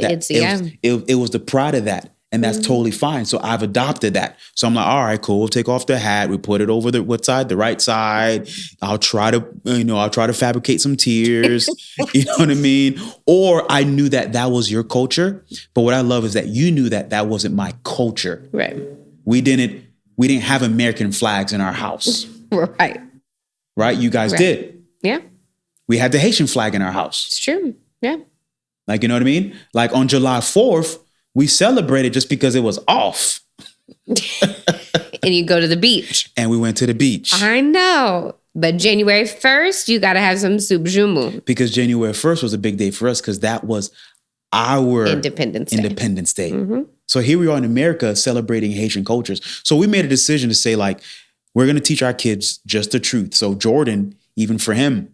It was the pride of that. And that's totally fine. So I've adopted that. So I'm like, all right, cool. We'll take off the hat. We put it over what side? The right side. I'll try to fabricate some tears. You know what I mean? Or I knew that was your culture. But what I love is that you knew that wasn't my culture. Right. We didn't have American flags in our house. Right. Right? You guys did. Yeah. We had the Haitian flag in our house. It's true. Yeah. Like, you know what I mean? Like on July 4th, we celebrated just because it was off. And you go to the beach. And we went to the beach. I know. But January 1st, you got to have some soup jumu. Because January 1st was a big day for us because that was our Independence Day. Mm-hmm. So here we are in America celebrating Haitian cultures. So we made a decision to say, like, we're going to teach our kids just the truth. So Jordan, even for him,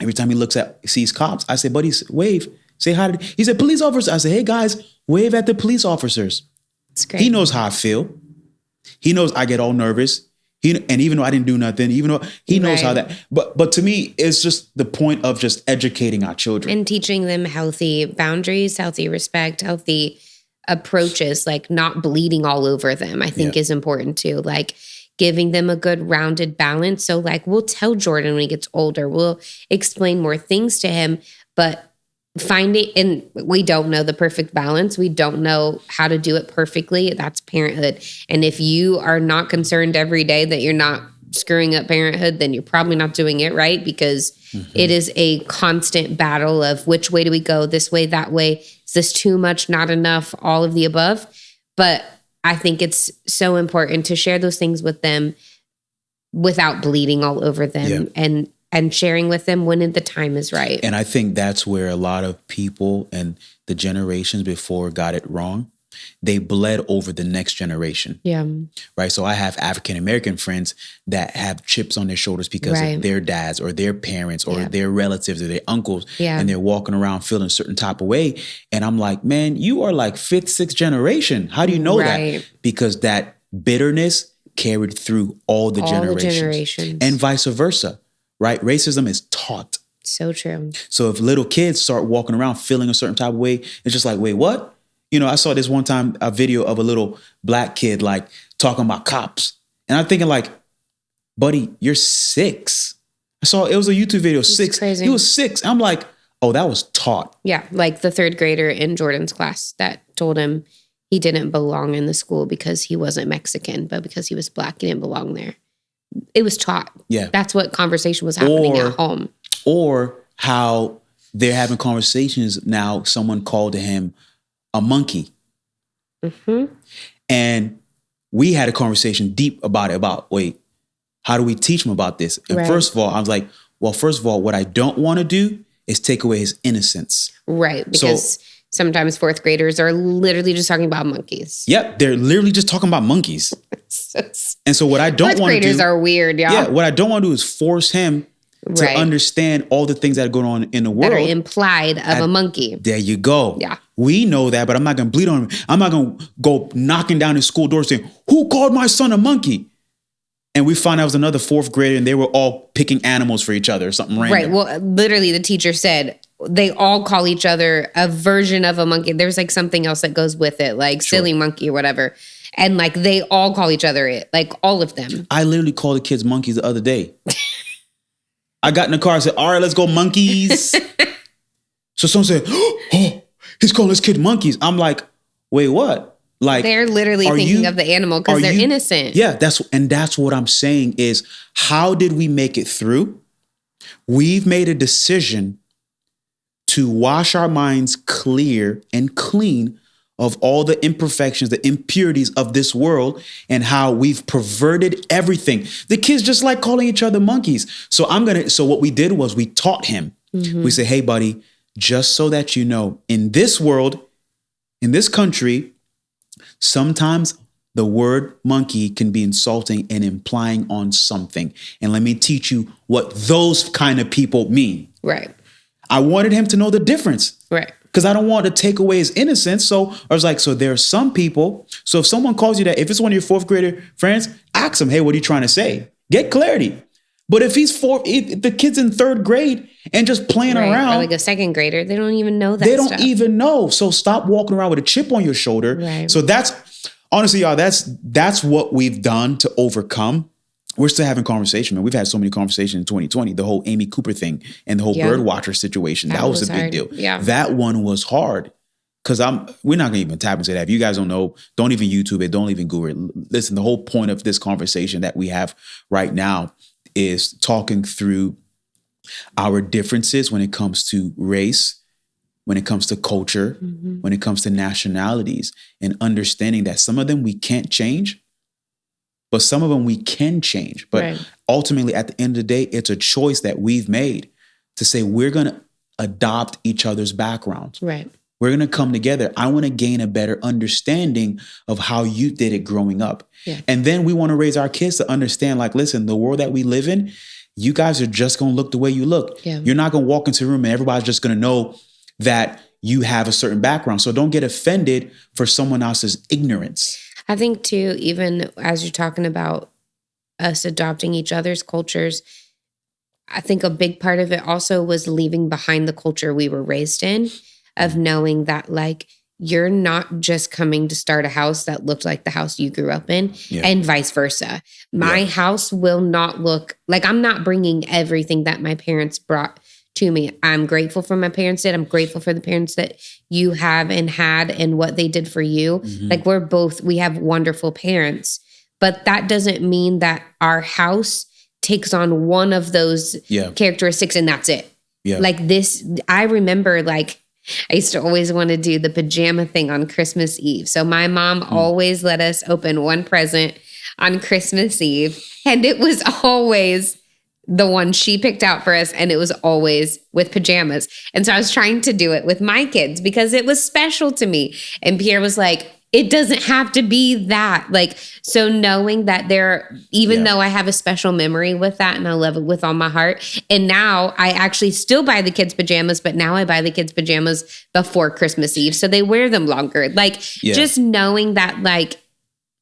every time he sees cops, I say, buddy, wave. Say hi. He said, police officers. I said, hey, guys, wave at the police officers. It's great. He knows how I feel. He knows I get all nervous. And even though I didn't do nothing, even though he knows how that. But to me, it's just the point of just educating our children. And teaching them healthy boundaries, healthy respect, healthy approaches, like not bleeding all over them, I think is important too. Like giving them a good rounded balance. So like we'll tell Jordan when he gets older, we'll explain more things to him, but and we don't know the perfect balance. We don't know how to do it perfectly. That's parenthood. And if you are not concerned every day that you're not screwing up parenthood, then you're probably not doing it right, because it is a constant battle of which way do we go, this way, that way. Is this too much, not enough, all of the above? But I think it's so important to share those things with them without bleeding all over them and sharing with them when the time is right. And I think that's where a lot of people and the generations before got it wrong. They bled over the next generation. Yeah. Right. So I have African-American friends that have chips on their shoulders because of their dads or their parents or their relatives or their uncles. Yeah. And they're walking around feeling a certain type of way. And I'm like, man, you are like 5th, 6th generation. How do you know that? Because that bitterness carried through all the generations. And vice versa. Right? Racism is taught. So true. So if little kids start walking around feeling a certain type of way, it's just like, wait, what? You know, I saw this one time, a video of a little black kid, like talking about cops. And I'm thinking like, buddy, you're 6. It was a YouTube video, 6. Crazy. He was 6. I'm like, oh, that was taught. Yeah. Like the 3rd grader in Jordan's class that told him he didn't belong in the school because he wasn't Mexican, but because he was black, he didn't belong there. It was taught. Yeah. That's what conversation was happening at home. Or how they're having conversations now, someone called him a monkey. Mm-hmm. And we had a conversation deep about it, wait, how do we teach him about this? And first of all, I was like, well, first of all, what I don't want to do is take away his innocence. Right. Because sometimes 4th graders are literally just talking about monkeys. Yep. They're literally just talking about monkeys. And so what I don't want to do... 4th graders are weird, y'all. Yeah. What I don't want to do is force him to understand all the things that are going on in the world. That are implied of a monkey. There you go. Yeah. We know that, but I'm not going to bleed on him. I'm not going to go knocking down his school door saying, who called my son a monkey? And we found out it was another 4th grader and they were all picking animals for each other or something random. Right. Well, literally the teacher said they all call each other a version of a monkey. There's like something else that goes with it, like silly monkey or whatever. And like they all call each other it, like all of them. I literally called the kids monkeys the other day. I got in the car and said, all right, let's go monkeys. So someone said, oh, he's calling his kid monkeys. I'm like, wait, what? Like they're literally thinking of the animal because they're innocent. Yeah, that's what I'm saying is, how did we make it through? We've made a decision to wash our minds clear and clean of all the imperfections, the impurities of this world, and how we've perverted everything. The kids just like calling each other monkeys. So what we did was we taught him. Mm-hmm. We said, hey, buddy, just so that you know, in this world, in this country, sometimes the word monkey can be insulting and implying on something. And let me teach you what those kind of people mean. Right. I wanted him to know the difference. Right. Because I don't want to take away his innocence. So I was like, so there are some people. So if someone calls you that, if it's one of your fourth grader friends, ask them, hey, what are you trying to say? Get clarity. But if if the kid's in third grade and just playing around. Or like a second grader, they don't even know that They don't even know. So stop walking around with a chip on your shoulder. Right. So honestly, y'all, that's what we've done to overcome. We're still having conversation, man. We've had so many conversations in 2020, the whole Amy Cooper thing and the whole bird watcher situation. That was a big deal. Yeah. That one was hard because we're not going to even tap into that. If you guys don't know, don't even YouTube it. Don't even Google it. Listen, the whole point of this conversation that we have right now is talking through our differences when it comes to race, when it comes to culture, when it comes to nationalities, and understanding that some of them we can't change, but some of them we can change. But ultimately, at the end of the day, it's a choice that we've made to say we're going to adopt each other's backgrounds. Right. We're going to come together. I want to gain a better understanding of how you did it growing up. Yeah. And then we want to raise our kids to understand, like, listen, the world that we live in, you guys are just going to look the way you look. Yeah. You're not going to walk into a room and everybody's just going to know that you have a certain background. So don't get offended for someone else's ignorance. I think too, even as you're talking about us adopting each other's cultures, I think a big part of it also was leaving behind the culture we were raised in, of knowing that like, you're not just coming to start a house that looked like the house you grew up in, and vice versa. My house will not look like, I'm not bringing everything that my parents brought to me. I'm grateful for my parents did. I'm grateful for the parents that you have and had and what they did for you. Like we have wonderful parents, but that doesn't mean that our house takes on one of those characteristics and that's it. Yeah. Like this, I remember like, I used to always want to do the pajama thing on Christmas Eve. So my mom always let us open one present on Christmas Eve, and it was always the one she picked out for us, and it was always with pajamas. And so I was trying to do it with my kids because it was special to me. And Pierre was like, it doesn't have to be that. Like, so knowing that even though I have a special memory with that and I love it with all my heart. And now I actually still buy the kids pajamas, but now I buy the kids pajamas before Christmas Eve. So they wear them longer. Like just knowing that like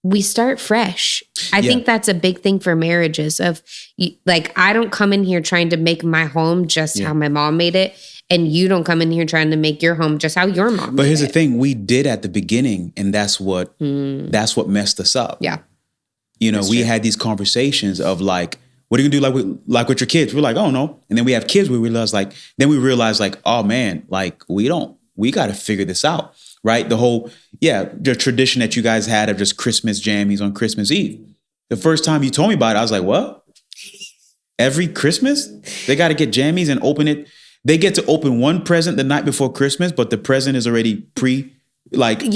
we start fresh. I think that's a big thing for marriages of like, I don't come in here trying to make my home just how my mom made it. And you don't come in here trying to make your home just how your mom did. But here's the thing, we did at the beginning, and that's what messed us up. Yeah. You know, we had these conversations of like, what are you gonna do like with your kids? We're like, oh no. And then we have kids, we realize like, oh man, like we gotta figure this out. Right? The whole, the tradition that you guys had of just Christmas jammies on Christmas Eve. The first time you told me about it, I was like, what? Every Christmas? They gotta get jammies and open it. They get to open one present the night before Christmas, but the present is already pre-selected.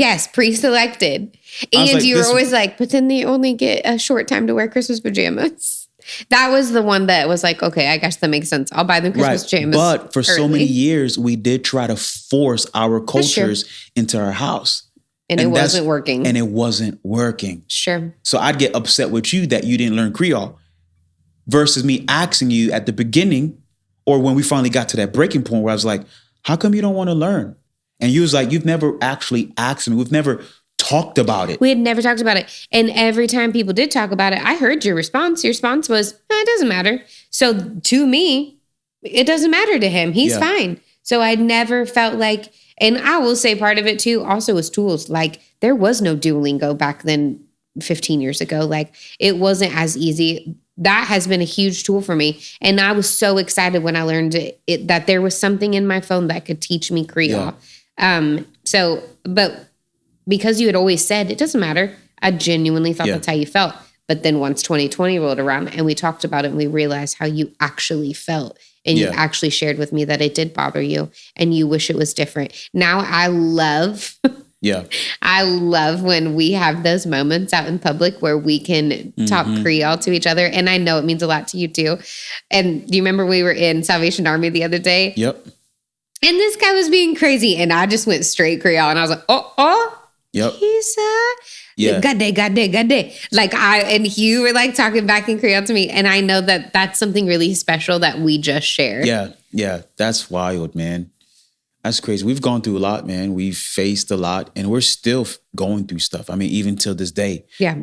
And you were always like, but then they only get a short time to wear Christmas pajamas. That was the one that was like, okay, I guess that makes sense. I'll buy them Christmas pajamas. But for so many years, we did try to force our cultures into our house. And it wasn't working. And it wasn't working. Sure. So I'd get upset with you that you didn't learn Creole versus me asking you at the beginning, or when we finally got to that breaking point where I was like, how come you don't want to learn? And you was like, you've never actually asked me. We've never talked about it. We had never talked about it. And every time people did talk about it, I heard your response. Your response was, it doesn't matter. So to me, it doesn't matter to him. He's fine. So I never felt like, and I will say part of it too, also was tools. Like there was no Duolingo back then 15 years ago. Like it wasn't as easy. That has been a huge tool for me. And I was so excited when I learned it that there was something in my phone that could teach me Creole. But because you had always said, it doesn't matter, I genuinely thought that's how you felt. But then once 2020 rolled around and we talked about it and we realized how you actually felt and you actually shared with me that it did bother you and you wish it was different. Now I love... I love when we have those moments out in public where we can talk Creole to each other. And I know it means a lot to you too. And do you remember we were in Salvation Army the other day? Yep. And this guy was being crazy and I just went straight Creole and I was like, Yep. Yeah. Gade. Like and you were like talking back in Creole to me. And I know that that's something really special that we just shared. Yeah. Yeah. That's wild, man. That's crazy. We've gone through a lot, man. We've faced a lot and we're still going through stuff. I mean, even till this day. Yeah.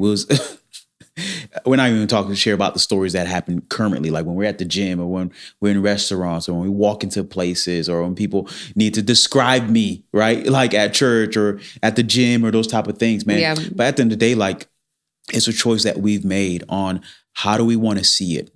We're not even talking to share about the stories that happen currently, like when we're at the gym or when we're in restaurants or when we walk into places or when people need to describe me, right? Like at church or at the gym or those type of things, man. Yeah. But at the end of the day, like it's a choice that we've made on how do we want to see it.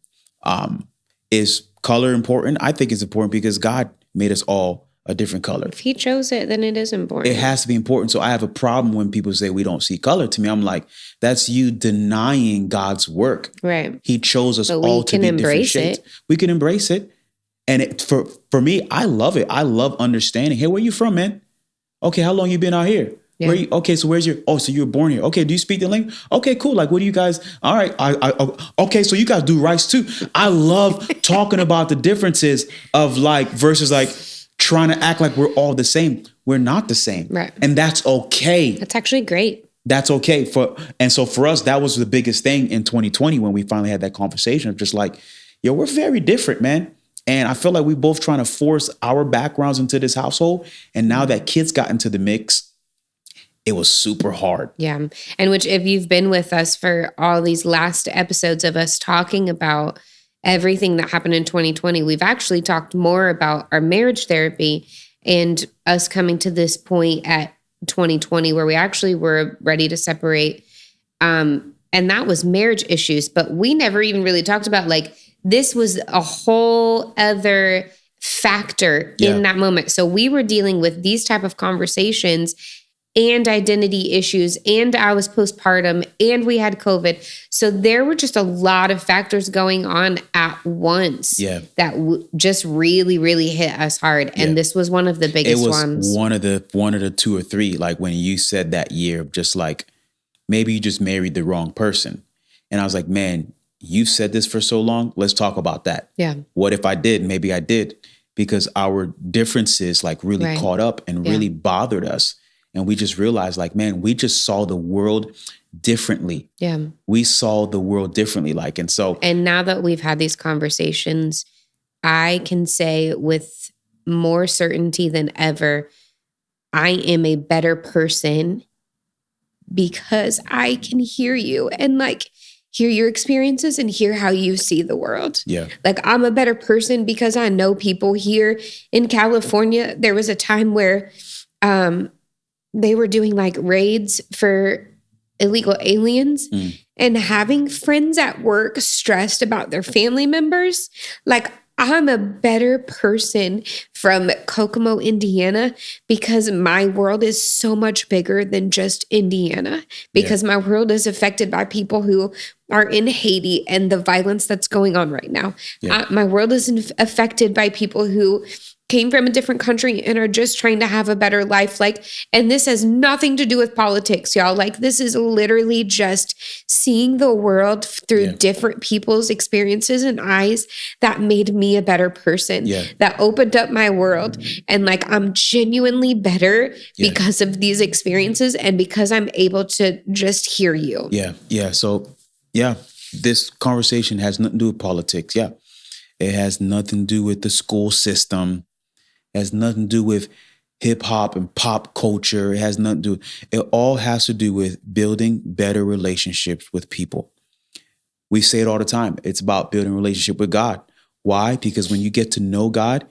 Is color important? I think it's important because God made us all a different color. If he chose it, then it is important. It has to be important. So I have a problem when people say we don't see color. To me, I'm like, that's you denying God's work. Right. He chose us all to be different shades. We can embrace it. And for me, I love it. I love understanding. Hey, where you from, man? Okay, how long you been out here? Yeah. Okay, so where's so you were born here. Okay, do you speak the language? Okay, cool. Like, what do you guys, all right. Okay, so you guys do rice too. I love talking about the differences of like, versus like, trying to act like we're all the same. We're not the same. Right. And that's okay. That's actually great. That's okay. And so for us, that was the biggest thing in 2020 when we finally had that conversation of just like, yo, we're very different, man. And I feel like we both trying to force our backgrounds into this household. And now that kids got into the mix, it was super hard. Yeah. And which if you've been with us for all these last episodes of us talking about everything that happened in 2020, we've actually talked more about our marriage therapy and us coming to this point at 2020 where we actually were ready to separate. And that was marriage issues, but we never even really talked about like, this was a whole other factor in that moment. So we were dealing with these type of conversations and identity issues, and I was postpartum, and we had COVID. So there were just a lot of factors going on at once that just really, really hit us hard. And this was one of the biggest ones. One of the two or three, like when you said that year, just like, maybe you just married the wrong person. And I was like, man, you've said this for so long. Let's talk about that. Yeah. What if I did? Maybe I did, because our differences like really caught up and really bothered us. And we just realized like, man, we just saw the world differently. Yeah. We saw the world differently. And now that we've had these conversations, I can say with more certainty than ever, I am a better person because I can hear you and like hear your experiences and hear how you see the world. Yeah. Like I'm a better person because I know people here in California. There was a time where, they were doing like raids for illegal aliens and having friends at work stressed about their family members. Like I'm a better person from Kokomo, Indiana, because my world is so much bigger than just Indiana, because my world is affected by people who are in Haiti and the violence that's going on right now. Yeah. My world is affected by people who came from a different country and are just trying to have a better life. Like, and this has nothing to do with politics, y'all. Like, this is literally just seeing the world through different people's experiences and eyes that made me a better person, that opened up my world. And like, I'm genuinely better because of these experiences and because I'm able to just hear you. Yeah. Yeah. So, this conversation has nothing to do with politics. Yeah. It has nothing to do with the school system. It has nothing to do with hip hop and pop culture. It has nothing to do. It all has to do with building better relationships with people. We say it all the time. It's about building a relationship with God. Why? Because when you get to know God,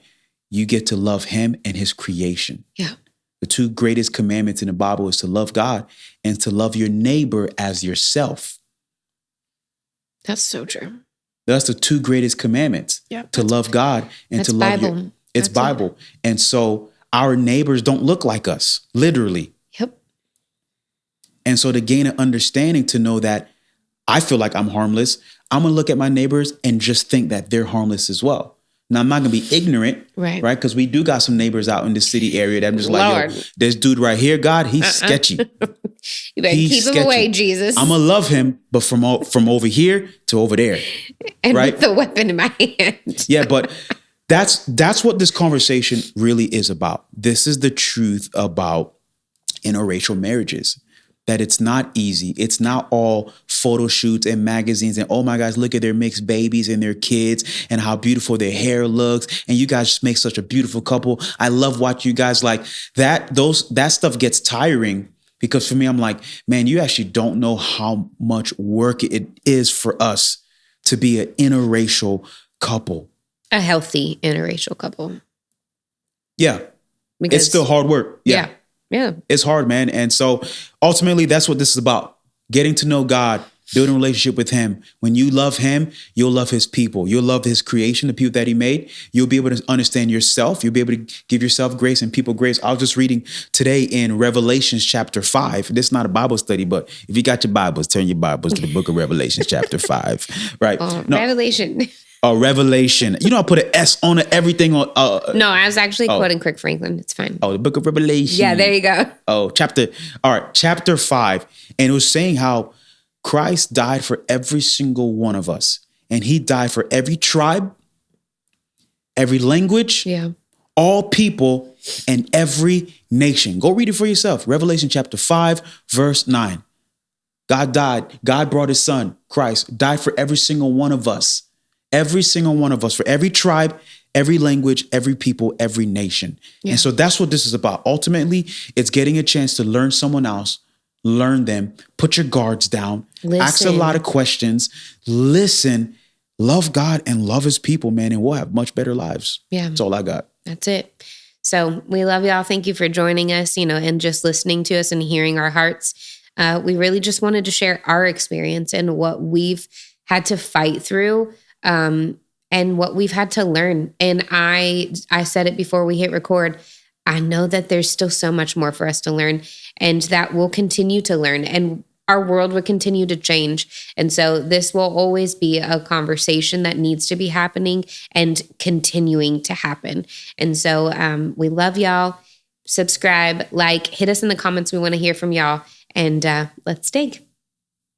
you get to love him and his creation. Yeah. The two greatest commandments in the Bible is to love God and to love your neighbor as yourself. That's so true. That's the two greatest commandments. Yeah, to love God and to love Bible. It's Bible. And so our neighbors don't look like us, literally. Yep. And so to gain an understanding, to know that I feel like I'm harmless, I'm going to look at my neighbors and just think that they're harmless as well. Now, I'm not going to be ignorant, right? Because we do got some neighbors out in the city area that I'm just like, yo, this dude right here, God, he's sketchy. You better keep him away, Jesus. I'm going to love him, but from over here to over there. And with the weapon in my hand. Yeah, but that's what this conversation really is about. This is the truth about interracial marriages. That it's not easy. It's not all photo shoots and magazines and, oh my gosh, look at their mixed babies and their kids and how beautiful their hair looks. And you guys just make such a beautiful couple. I love watching you guys like that. That stuff gets tiring because for me, I'm like, man, you actually don't know how much work it is for us to be an interracial couple. A healthy interracial couple. Yeah. Because it's still hard work. Yeah. It's hard, man. And so ultimately, that's what this is about. Getting to know God, building a relationship with him. When you love him, you'll love his people. You'll love his creation, the people that he made. You'll be able to understand yourself. You'll be able to give yourself grace and people grace. I was just reading today in Revelations chapter 5. This is not a Bible study, but if you got your Bibles, turn your Bibles to the book of Revelations chapter 5. Right? Revelation. Revelation. You know, I put an S on it, everything on. No, I was actually quoting Kirk Franklin. It's fine. The book of Revelation. Yeah, there you go. Chapter 5. And it was saying how Christ died for every single one of us. And he died for every tribe, every language, all people, and every nation. Go read it for yourself. Revelation chapter 5, verse 9. God died. God brought his son, Christ, died for every single one of us. Every single one of us, for every tribe, every language, every people, every nation. Yeah. And so that's what this is about. Ultimately, it's getting a chance to learn someone else, learn them, put your guards down, ask a lot of questions, listen, love God and love his people, man, and we'll have much better lives. Yeah. That's all I got. That's it. So we love y'all. Thank you for joining us, and just listening to us and hearing our hearts. We really just wanted to share our experience and what we've had to fight through. And what we've had to learn. And I said it before we hit record. I know that there's still so much more for us to learn and that we'll continue to learn and our world will continue to change. And so this will always be a conversation that needs to be happening and continuing to happen. And so we love y'all. Subscribe, hit us in the comments. We want to hear from y'all and let's dig.